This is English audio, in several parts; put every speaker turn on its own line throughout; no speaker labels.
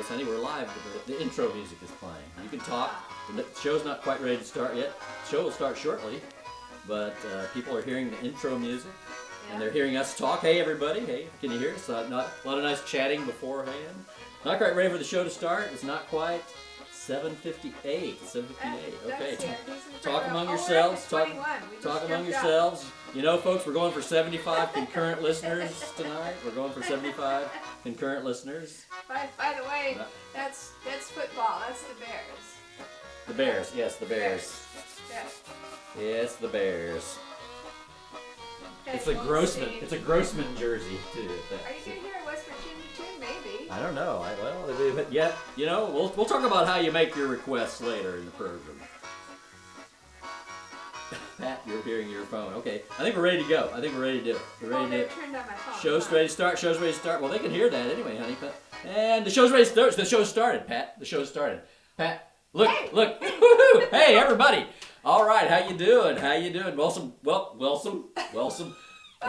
this, honey. We're live. The intro music is playing. You can talk. The show's not quite ready to start yet. The show will start shortly, but people are hearing the intro music, and they're hearing us talk. Hey, everybody. Hey, can you hear us? Not a lot of nice chatting beforehand. Not quite ready for the show to start. It's not quite 7:58. 7:58. Okay. Talk among yourselves. Talk among yourselves. You know, folks, we're going for 75 concurrent listeners tonight. We're going for 75 concurrent listeners.
By the way, that's football. That's the Bears.
The Bears. Yes, the Bears.
Yes.
Yes, the Bears.
Okay,
It's a Grossman. It's a Grossman jersey too.
Are you going to hear West Virginia too? Maybe.
I don't know. Yeah. You know, we'll talk about how you make your requests later in the program. Pat, you're hearing your phone. Okay, I think we're ready to go. I think we're ready to do it. We're ready to do it.
Turned on my phone.
Show's ready to start. Show's ready to start. Well, they can hear that anyway, honey. And the show's ready to start. The show's started, Pat. The show's started. Pat, look. Woo-hoo. Hey, everybody. All right, how you doing? How you doing? Wilson. If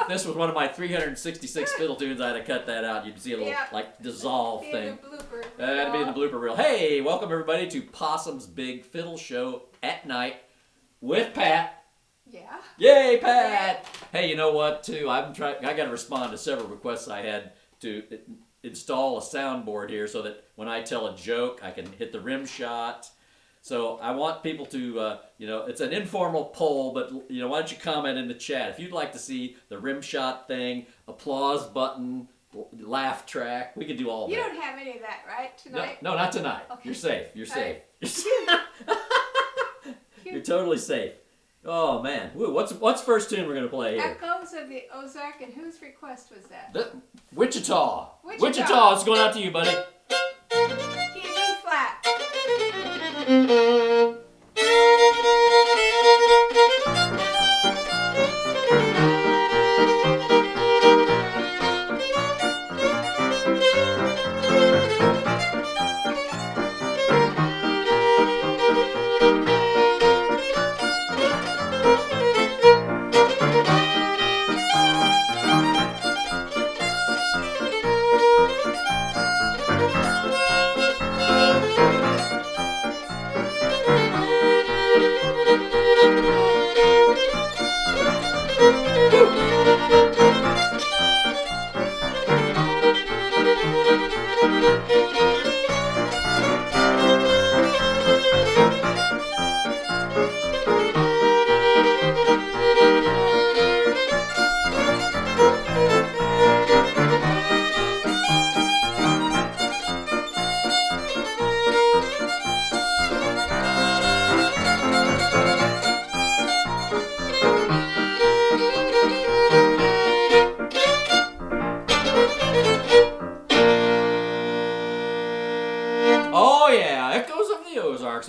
this was one of my 366 fiddle tunes, I'd have cut that out. You'd see a little dissolve thing. That'd be in the blooper reel. Hey, welcome everybody to Possum's Big Fiddle Show at night with Pat.
Yeah.
Yay, Pat! Hey, you know what? Too, I got to respond to several requests I had to install a soundboard here so that when I tell a joke, I can hit the rim shot. So I want people to, it's an informal poll, but why don't you comment in the chat if you'd like to see the rim shot thing, applause button, laugh track. We could do all that.
You don't have any of that, right? Tonight?
No, not tonight.
Okay.
You're safe. You're safe.
Right.
You're totally safe. Oh man, what's first tune we're gonna play here?
Echoes of the Ozarks, and whose request was that?
Wichita. Wichita, it's going out to you, buddy.
Key B flat.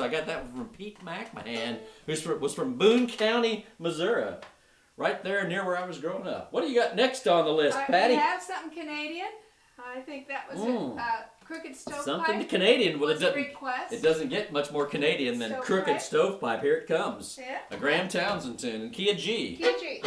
I got that one from Pete McMahon, who was from Boone County, Missouri, right there near where I was growing up. What do you got next on the list, Patty? We have something Canadian. I think that was Crooked Stovepipe.
Something Canadian. Well,
it
doesn't get much more Canadian than
Stovepipe.
Crooked Stovepipe. Here it comes.
Yeah.
A Graham Townsend tune in key of G.
Key of G.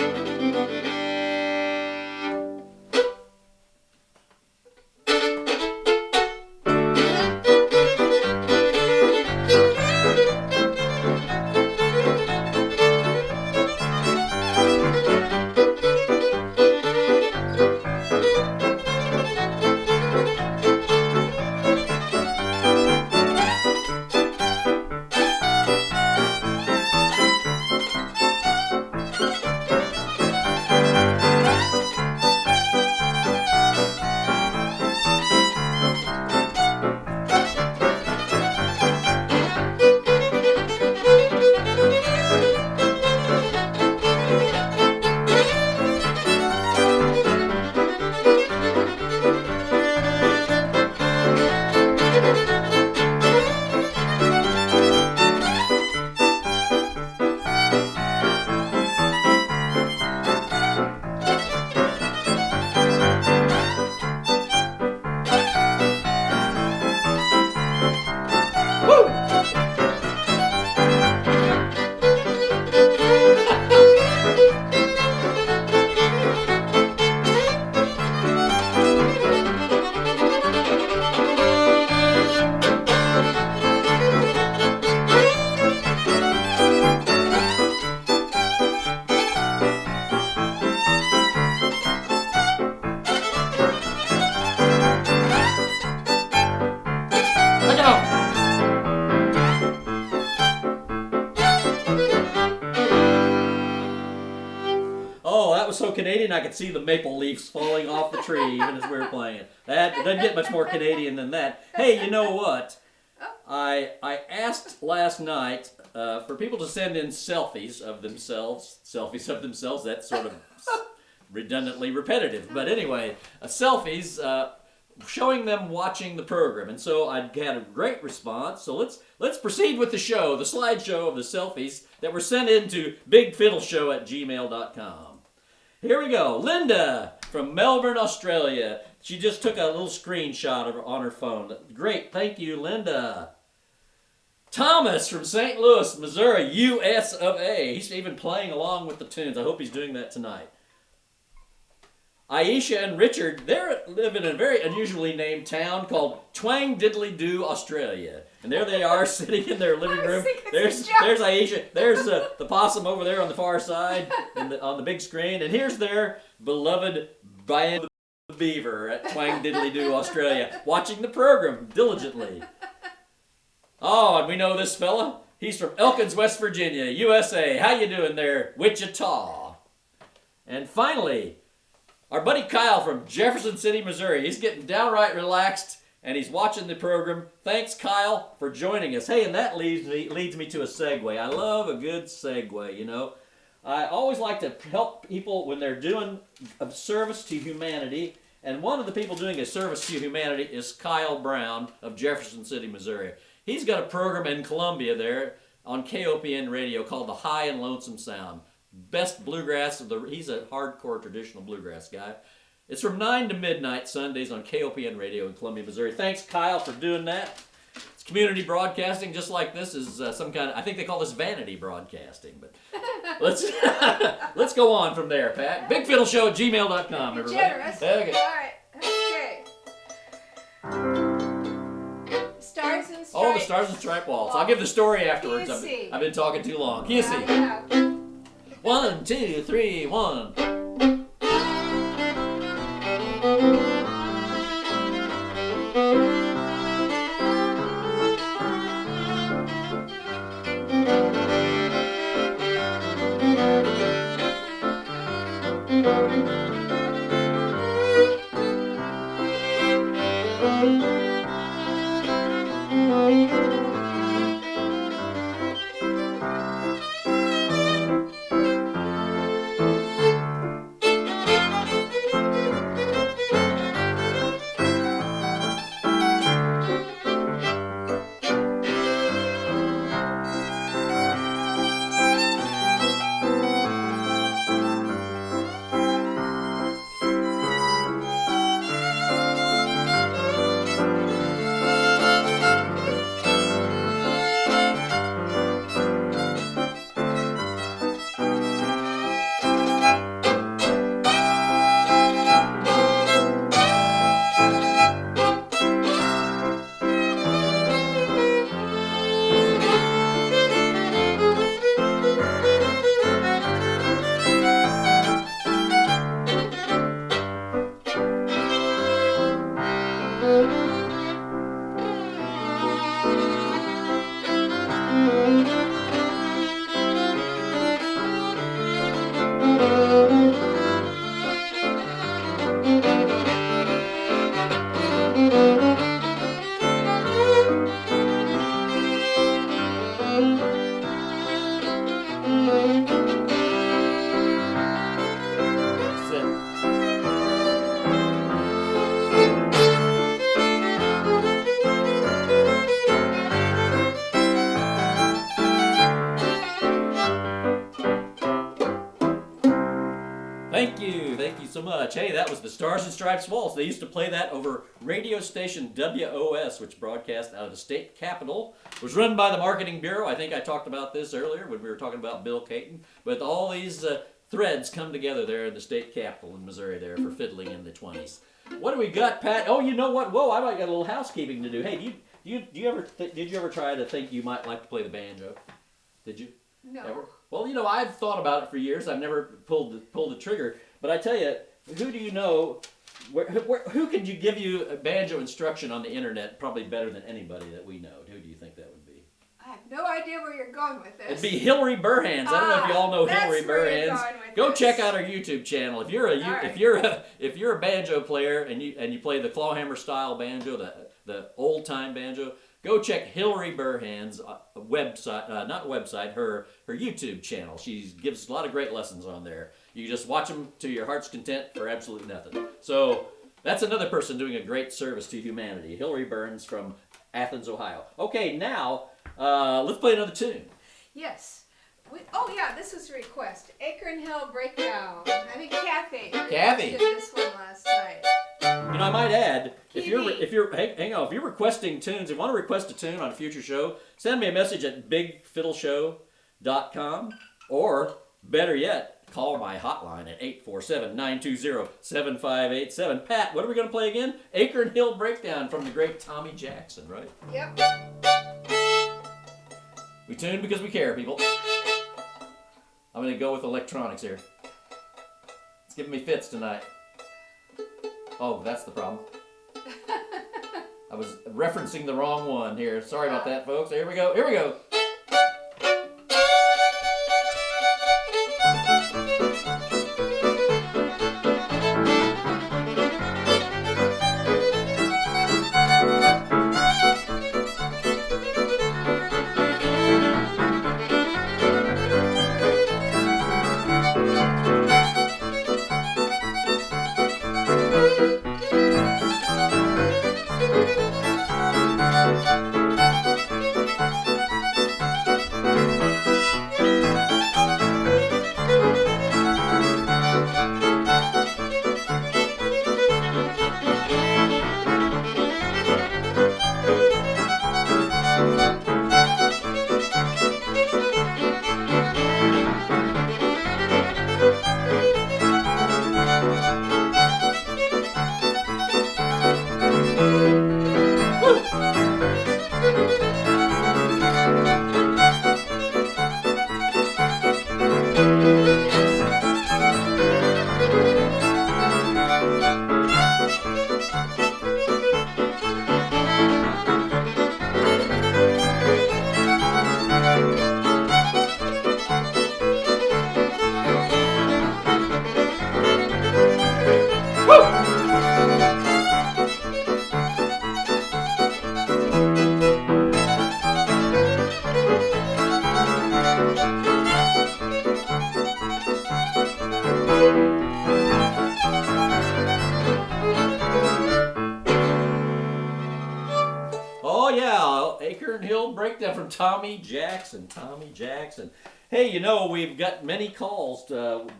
so Canadian I could see the maple leaves falling off the tree even as we were playing it. That doesn't get much more Canadian than that. Hey, you know what? I asked last night for people to send in selfies of themselves. That's sort of redundantly repetitive. But anyway, selfies showing them watching the program. And so I had a great response. So let's proceed with the show, the slideshow of the selfies that were sent in to BigFiddleShow@gmail.com. Here we go. Linda from Melbourne, Australia. She just took a little screenshot on her phone. Great. Thank you, Linda. Thomas from St. Louis, Missouri, US of A. He's even playing along with the tunes. I hope he's doing that tonight. Aisha and Richard, they live in a very unusually named town called Twang Diddly Doo, Australia. And there they are sitting in their living room. There's Aisha. There's the possum over there on the far side on the big screen. And here's their beloved Brian the Beaver at Twang Diddly Doo, Australia, watching the program diligently. Oh, and we know this fella. He's from Elkins, West Virginia, USA. How you doing there, Wichita? And finally, our buddy Kyle from Jefferson City, Missouri. He's getting downright relaxed, and he's watching the program. Thanks, Kyle, for joining us. Hey, and that leads me to a segue. I love a good segue, you know. I always like to help people when they're doing a service to humanity, and one of the people doing a service to humanity is Kyle Brown of Jefferson City, Missouri. He's got a program in Columbia there on KOPN radio called The High and Lonesome Sound. Best bluegrass he's a hardcore traditional bluegrass guy. It's from 9 to midnight Sundays on KOPN radio in Columbia, Missouri. Thanks, Kyle, for doing that. It's community broadcasting, just like this is some kind of, I think they call this vanity broadcasting, but let's go on from there, Pat. BigFiddleShow@gmail.com, everybody.
Generous.
Okay.
All right. Okay. Stars and Stripes.
Oh, the Stars and Stripe Waltz. I'll give the story afterwards. I've been talking too long. Key C. 1, 2, 3, 1. Thank you so much. Hey, that was the Stars and Stripes Waltz. They used to play that over radio station WOS, which broadcast out of the state capitol. It was run by the Marketing Bureau. I think I talked about this earlier when we were talking about Bill Caton. But all these threads come together there in the state capitol in Missouri there for fiddling in the 20s. What do we got, Pat? Oh, you know what? Whoa, I might got a little housekeeping to do. Hey, did you ever try to think you might like to play the banjo? Did you?
No.
Ever? Well, you know, I've thought about it for years. I've never pulled the trigger. But I tell you, who do you know? Who could you give you a banjo instruction on the internet probably better than anybody that we know? Who do you think that would be?
I have no idea where you're going with this.
It'd be Hillary Burhands. I don't know if you all know Hillary Burhands. Go check out our YouTube channel. If you're a banjo player and you play the clawhammer style banjo, the old time banjo, go check Hillary Burhands' website, her YouTube channel. She gives a lot of great lessons on there. You just watch them to your heart's content for absolutely nothing. So that's another person doing a great service to humanity. Hillary Burns from Athens, Ohio. Okay, now let's play another tune.
Yes. This was a request. Acorn Hill Breakdown. I think Kathy did this one last night.
You know, I might add, if you're requesting tunes, if you want to request a tune on a future show, send me a message at BigFiddleShow.com, or better yet, call my hotline at 847-920-7587. Pat, what are we going to play again? Acorn Hill Breakdown from the great Tommy Jackson, right?
Yep.
We tune because we care, people. I'm going to go with electronics here. It's giving me fits tonight. Oh, that's the problem. I was referencing the wrong one here. Sorry about that, folks. Here we go. Here we go. Breakdown from Tommy Jackson. Hey, you know, we've got many calls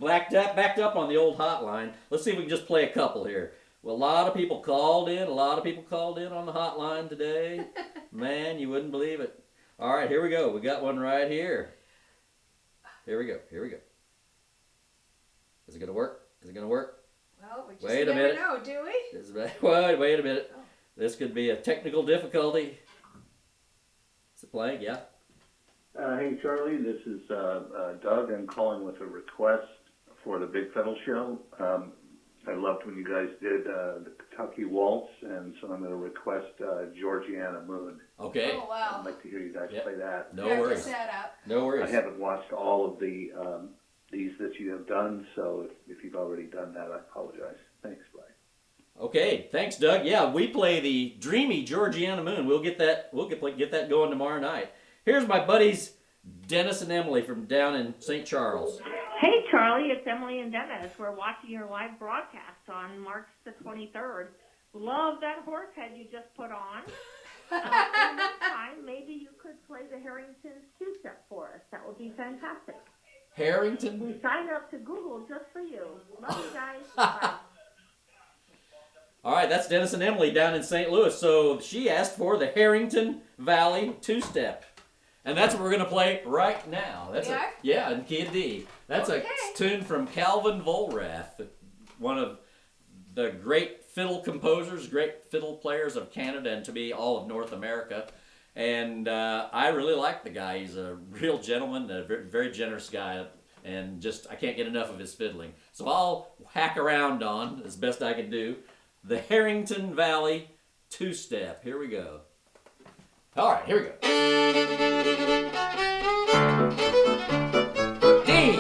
backed up on the old hotline. Let's see if we can just play a couple here. Well, a lot of people called in on the hotline today. Man, you wouldn't believe it. All right, here we go. We got one right here. Here we go. Is it going to work?
Well, we just never know, do we?
Wait a minute. Oh. This could be a technical difficulty. Is it playing? Yeah.
Hey, Charlie. This is Doug. I'm calling with a request for the Big Fiddle Show. I loved when you guys did the Kentucky Waltz, and so I'm going to request Georgiana Moon.
Okay.
Oh, wow.
I'd like to hear you guys play that.
No worries. No worries.
I haven't watched all of the these that you have done, so if you've already done that, I apologize. Thanks, bye.
Okay, thanks, Doug. Yeah, we play the dreamy Georgiana Moon. We'll get that going tomorrow night. Here's my buddies Dennis and Emily from down in St. Charles.
Hey, Charlie, it's Emily and Dennis. We're watching your live broadcast on March the 23rd. Love that horse head you just put on. And this time, maybe you could play the Harrington's two-step for us. That would be fantastic.
Harrington?
We signed up to Google just for you. Love you guys. Bye.
All right, that's Dennis and Emily down in St. Louis. So she asked for the Harrington Valley two-step. And that's what we're going to play right now. That's in key of D. That's a tune from Calvin Volrath, one of the great fiddle composers, great fiddle players of Canada and to be all of North America. And I really like the guy. He's a real gentleman, a very generous guy, and just I can't get enough of his fiddling. So I'll hack around on, as best I can do, the Harrington Valley two-step. Here we go. All right, here we go. D.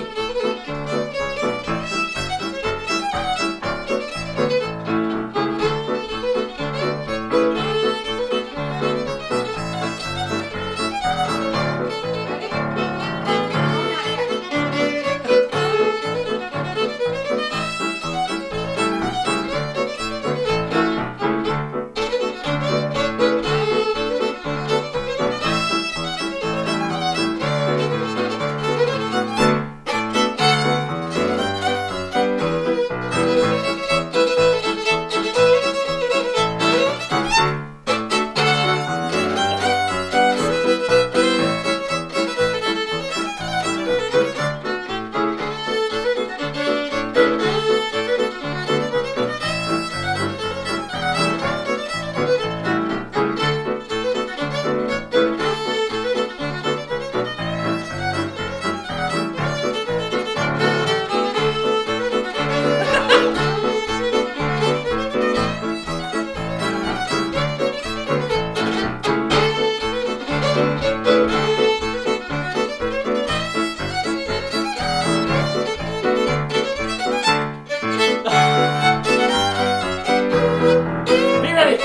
Be ready.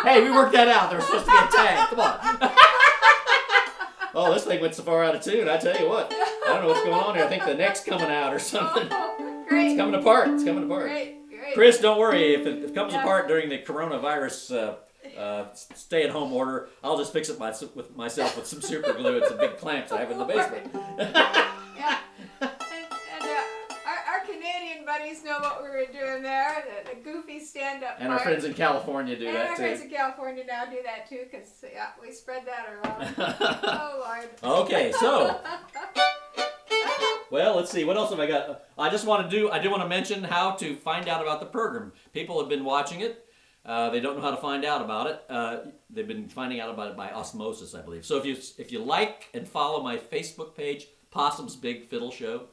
Hey, we worked that out. There was supposed to be a tag. Come on. Oh, this thing went so far out of tune. I tell you what. I don't know what's going on here. I think the neck's coming out or something.
Oh, great.
It's coming apart. It's coming apart.
Great.
Chris, don't worry. If it comes apart during the coronavirus stay-at-home order, I'll just fix it myself with some super glue and some big clamps I have in the basement.
Yeah. And our Canadian buddies know what we were doing there. The goofy stand-up
And
part.
our friends in California do
And
that
our
too.
friends in California now do that too, because we spread that around. Oh, Lord.
Okay, so. Well, let's see. What else have I got? I do want to mention how to find out about the program. People have been watching it. They don't know how to find out about it. They've been finding out about it by osmosis, I believe. So if you like and follow my Facebook page, Possum's Big Fiddle Show,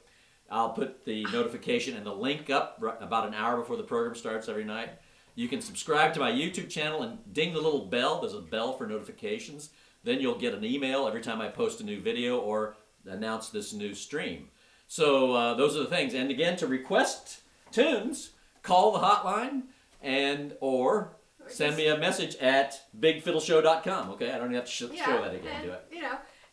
I'll put the notification and the link up about an hour before the program starts every night. You can subscribe to my YouTube channel and ding the little bell. There's a bell for notifications. Then you'll get an email every time I post a new video or announce this new stream. So those are the things. And again, to request tunes, call the hotline or send me a message at BigFiddleShow.com. Okay, I don't even have to show that again,
and,
do it?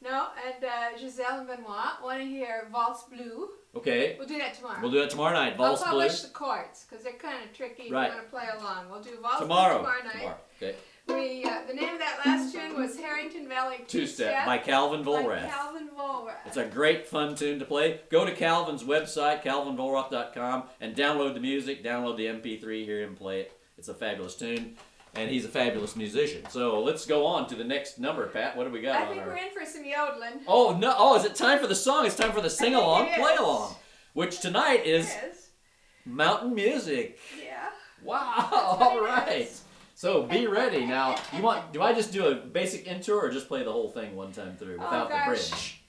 And Giselle and Benoit want to hear Waltz Blue.
Okay.
We'll do that tomorrow.
We'll do that tomorrow night. Waltz Blue.
I'll publish the chords because they're kind of tricky if you want to play along. We'll do Waltz
tomorrow.
Blue tomorrow night.
Okay.
The name of that last tune was Harrington Valley
Two-Step by Calvin Volrath. It's a great, fun tune to play. Go to Calvin's website, calvinvolrath.com, and download the music, download the MP3, hear him play it. It's a fabulous tune, and he's a fabulous musician. So let's go on to the next number, Pat. What do we got
I think we're in for some yodeling.
Oh, no. Oh, is it time for the song? It's time for the sing-along, play-along, which tonight is mountain music.
Yeah.
Wow. All right. So be ready. Now, do I just do a basic intro or just play the whole thing one time through without the bridge?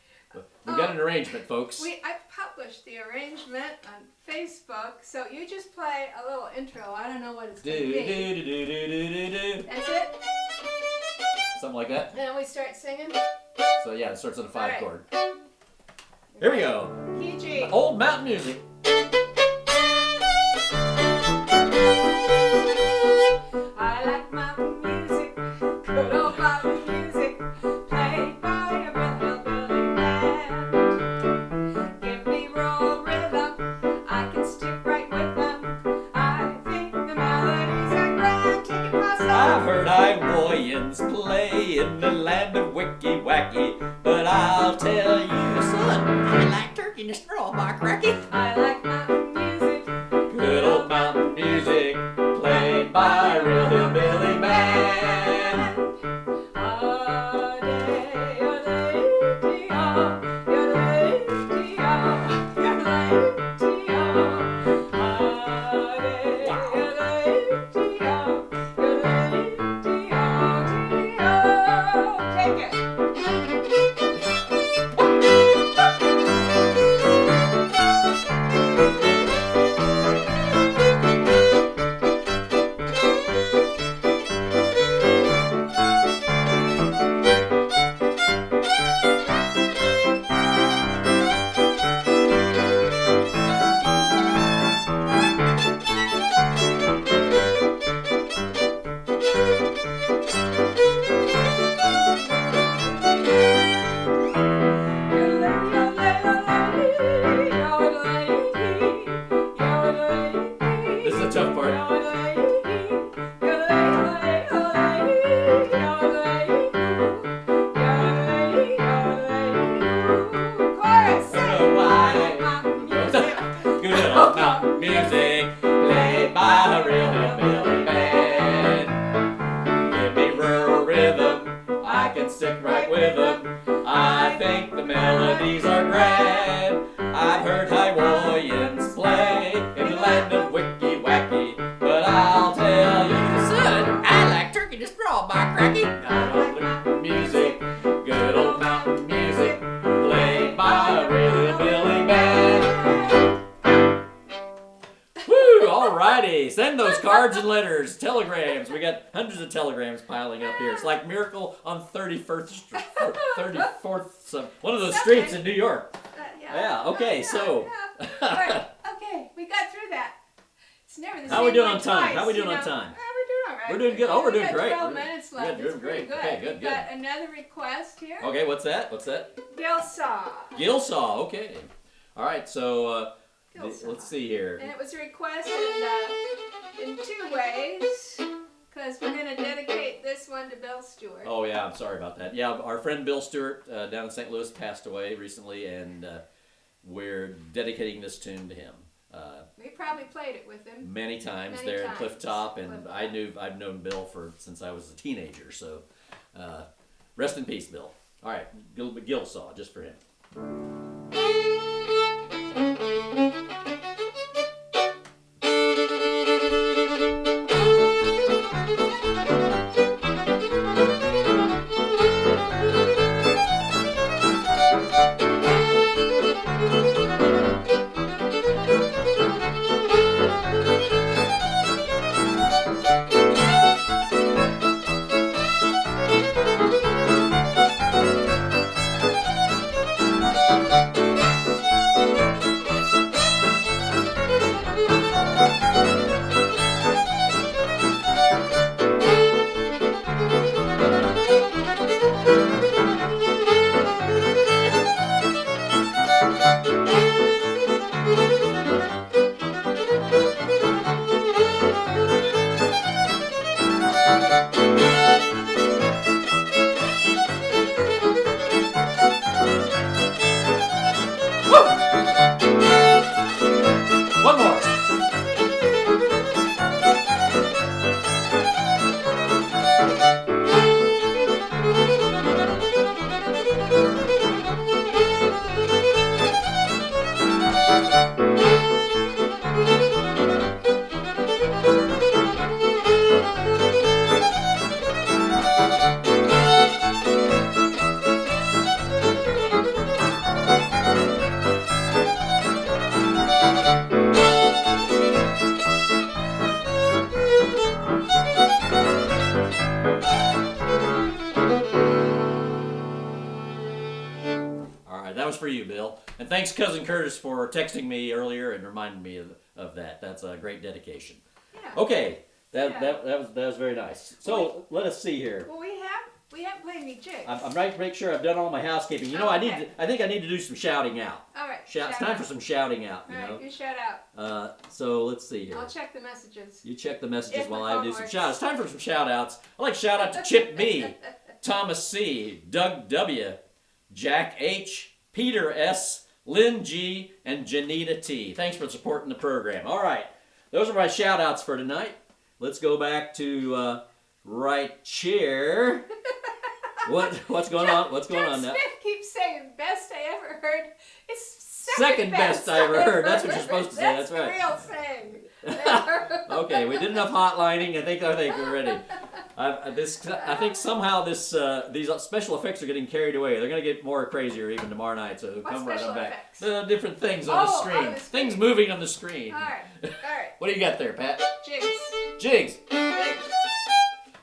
We got an arrangement, folks.
I published the arrangement on Facebook, so you just play a little intro. I don't know what it's going to be. That's it?
Something like that.
Then we start singing.
So yeah, it starts on a 5 chord. Here we go.
Key G.
Old mountain music.
I like mountain music, good old mountain music, played by a rhythm band. Give me roll rhythm, I can stick right with them. I think the melodies are grand. Take it my son.
I've heard Iwoyans play in the land of Wicky Wacky, but I'll tell you, son, I like turkey and straw, my cracky.
I like mountain music,
good old mountain music, played by a rhythm-billy band. can stick right with them. I think the melodies are grand. I've heard Hawaiians play in the land of Wicky Wacky, but I'll tell you, son, I like turkey to straw by cracky. I love music, good old mountain music, played by a real Billy band. Woo! Alrighty, send those cards and letters, telegrams. We got hundreds of telegrams piling up here. It's like Miracle on 34th Street, 34th, one of those streets in New York. Yeah. Okay. So.
All right. Okay, we got through that. It's never the same.
How we doing
way
on time?
twice,
How we doing
you
on
know?
time?
We're doing all right.
We're doing good. Oh, we're doing great.
12 minutes left.
We're doing
It's pretty
great.
good.
Okay, good,
We've
good.
got another request here.
Okay, what's that? What's that?
Gilsaw.
Gilsaw. Okay. All right. So
Gilsaw.
let's see here.
And it was requested in 2 ways, because we're going to dedicate this one to Bill Stewart.
Oh yeah, I'm sorry about that. Yeah, our friend Bill Stewart down in St. Louis passed away recently, and we're dedicating this tune to him.
We probably played it with him
Many times
Many
there
times.
at Cliff Top, and
Cliff Top.
I've known Bill since I was a teenager. So, rest in peace, Bill. All right, Gilsaw, just for him. One more. For you, Bill. And thanks, Cousin Curtis, for texting me earlier and reminding me of that. That's a great dedication.
Yeah.
Okay, that was very nice. So let us see here.
Well, we haven't played any jigs.
I'm right to make sure I've done all my housekeeping. You know,
Okay.
I think I need to do some shouting out.
All right.
It's time for some shouting out.
All
You
right,
know.
you shout out.
So let's see here.
I'll check the messages.
You check the messages
If
while
my
I
phone
do some
works.
shout outs. Time for some shout outs. I'd like to shout out to Chip B, Thomas C, Doug W, Jack H, Peter S, Lynn G, and Janita T. Thanks for supporting the program. All right, those are my shout outs for tonight. Let's go back to right chair. What's going on? What's going on now?
Smith keeps saying best I ever heard. It's
Second best I ever heard. That's what you're supposed to say. That's right.
That's the real thing.
Okay, we did enough hotlining. I think we're ready. I think somehow these special effects are getting carried away. They're going to get more crazier even tomorrow night. So
What
come right
special
on back.
effects?
The different things on the
Oh,
screen.
on the screen.
Things moving on the screen.
All right.
What do you got there, Pat?
Jigs.
Jigs.
Jigs.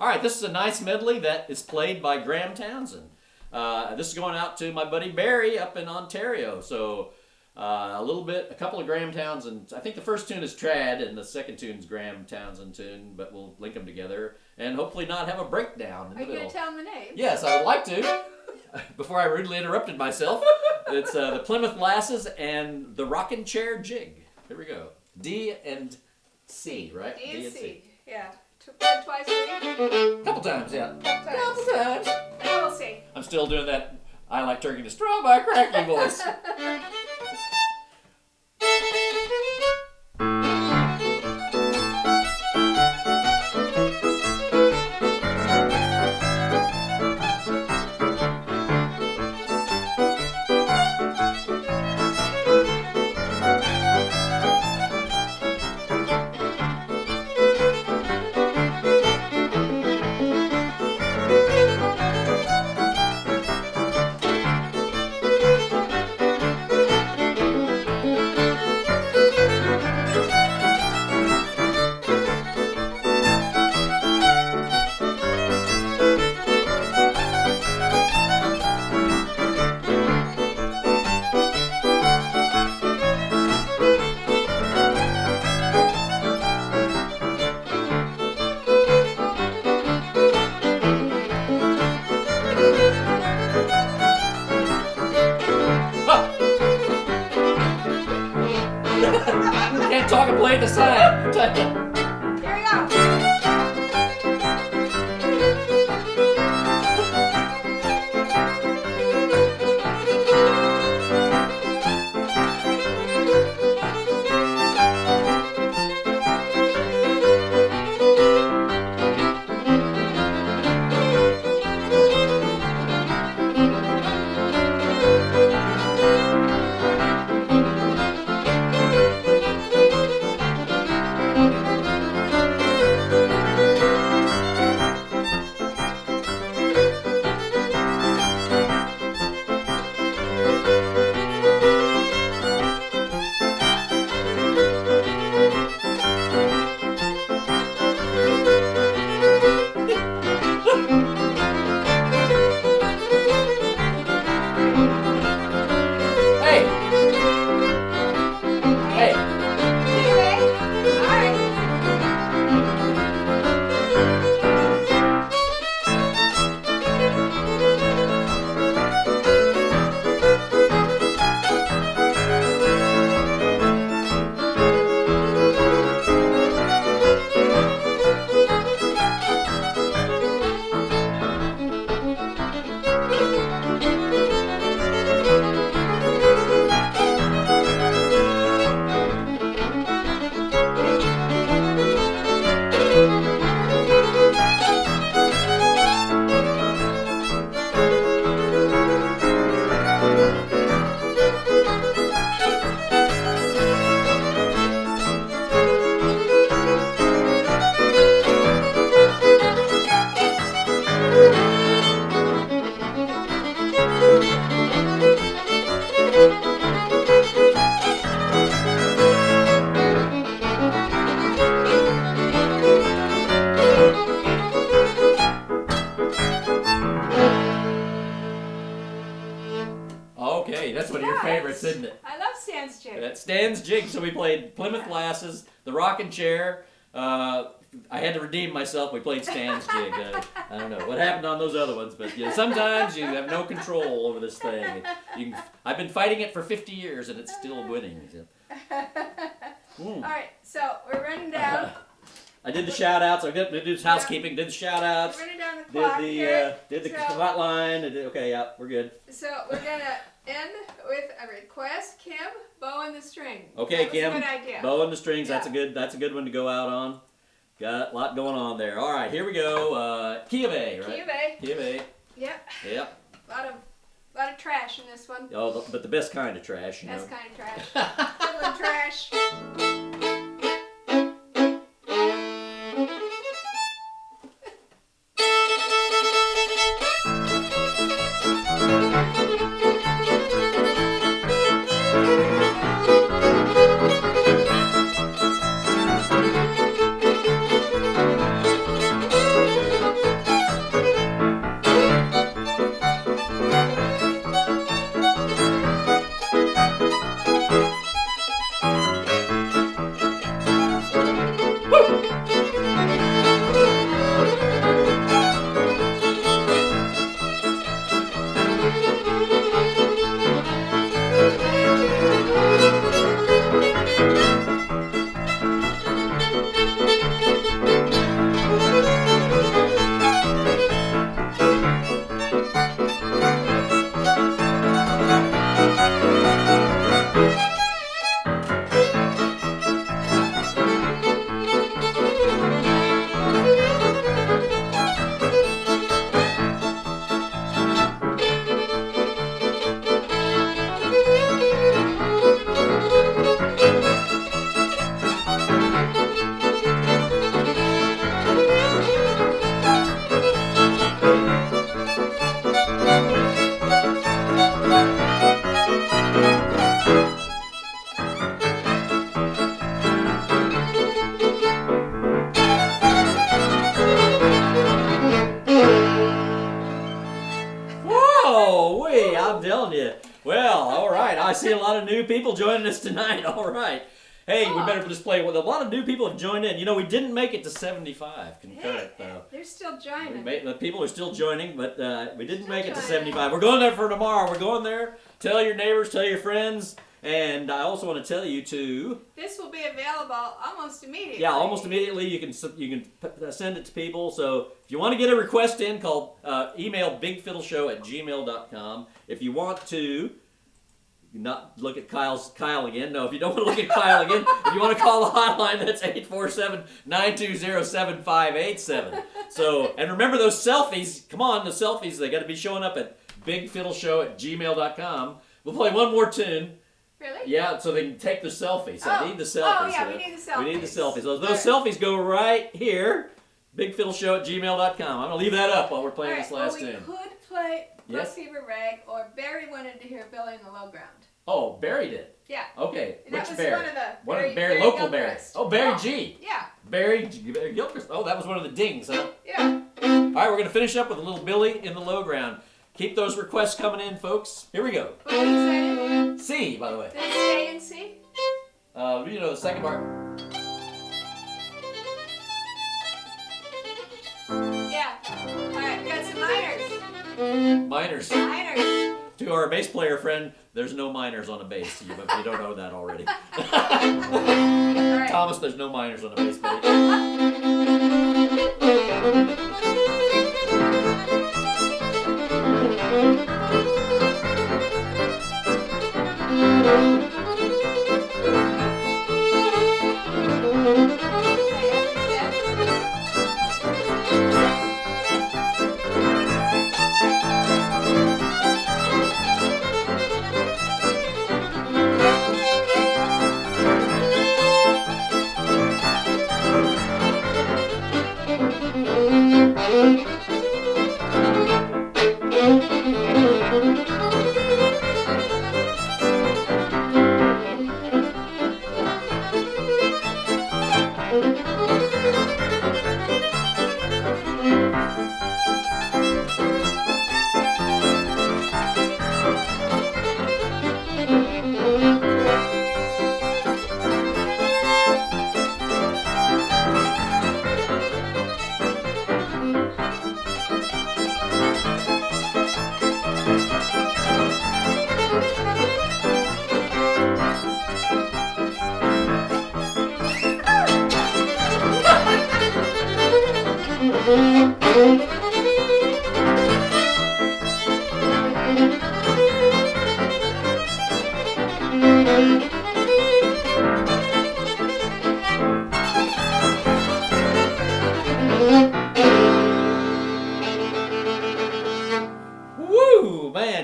All right, this is a nice medley that is played by Graham Townsend. This is going out to my buddy Barry up in Ontario. So a couple of Graham Townsend. I think the first tune is Trad and the second tune's Graham Townsend tune, but we'll link them together and hopefully not have a breakdown in
Are
the
you going
middle.
to tell them the name?
Yes, I would like to. Before I rudely interrupted myself, it's the Plymouth Lasses and the Rockin' Chair Jig. Here we go. D and C, right?
D and C. Yeah. Twice a week.
Couple times, yeah.
Couple times. We'll see.
I'm still doing that I like turkey to straw by cracky voice.
a sign.
Here we go.
That's one of your favorites, isn't it?
I love Stan's Jig.
That Stan's Jig. So we played Plymouth Glasses, the Rocking Chair. I had to redeem myself. We played Stan's Jig. I don't know what happened on those other ones, but sometimes you have no control over this thing. I've been fighting it for 50 years, and it's still winning.
All right, so we're running down.
I did the shout outs. I did housekeeping, did the shout outs.
Running down the clock
did the hotline. Okay, yeah, we're good.
So we're going to end with a request. Kim, bow and the string.
Okay, Kim.
That's a good idea.
Bow and the strings, that's a good one to go out on. Got a lot going on there. All right, here we go. Key of A, right?
Key of A.
Key of A.
Yep.
Yep.
A lot of trash in this one.
Oh, but the best kind of trash, you know.
Best kind of trash. Fiddle and trash.
I see a lot of new people joining us tonight. All right. Hey, we better just play. Well, a lot of new people have joined in. You know, we didn't make it to 75 concurrent, though.
They're still joining.
The people are still joining, but we didn't make it to 75. We're going there for tomorrow. We're going there. Tell your neighbors, tell your friends,
And I also want to tell you to...
This will be available almost immediately.
Yeah, almost immediately. You can send it to people. So if you want to get a request in, email BigFiddleShow@gmail.com. If you want to... Not look at Kyle again. No, if you don't want to look at Kyle again, if you want to call the hotline, that's 847-920-7587. So, and remember those selfies. Come on, the selfies. They got to be showing up at BigFiddleShow@gmail.com. We'll play one more tune.
Really?
Yeah, so they can take the selfies. So I need the selfies.
Oh, yeah, we need the selfies.
We need the selfies. Those selfies go right here. BigFiddleShow@gmail.com. I'm gonna leave that up while we're playing this last tune.
We could play
Yes?
Fever Rag, or Barry wanted to hear Billy in the Lowground.
Oh, Barry did.
Yeah.
Okay.
And that
Which
was
Barry?
one of the
Barry local Barry.
Gilchrist.
Oh, Barry G.
Yeah.
Barry Gilchrist. Oh, that was one of the dings, huh?
Yeah.
All right, we're gonna finish up with a little Billy in the Lowground. Keep those requests coming in, folks. Here we go.
What did you say?
C, by the way.
Did it stay in C?
You know the second part.
Yeah. All right, we got some minors.
Minors.
Minors.
To our bass player friend, there's no minors on a bass. If you don't know that already.
All right.
Thomas, there's no minors on a bass.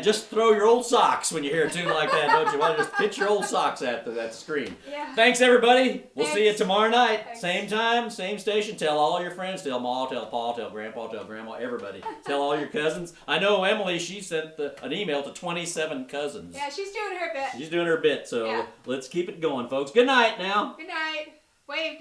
Just throw your old socks when you hear a tune like that, don't you? Want to just pitch your old socks at that screen.
Yeah.
Thanks, everybody. We'll
Thanks.
see you tomorrow night.
Thanks.
Same time, same station. Tell all your friends. Tell Ma, tell Pa, tell Grandpa, tell Grandma, everybody. Tell all your cousins. I know Emily, she sent an email to 27 cousins.
Yeah, she's doing her bit.
She's doing her bit, so
Yeah.
let's keep it going, folks. Good night now.
Good night. Wave, Dan.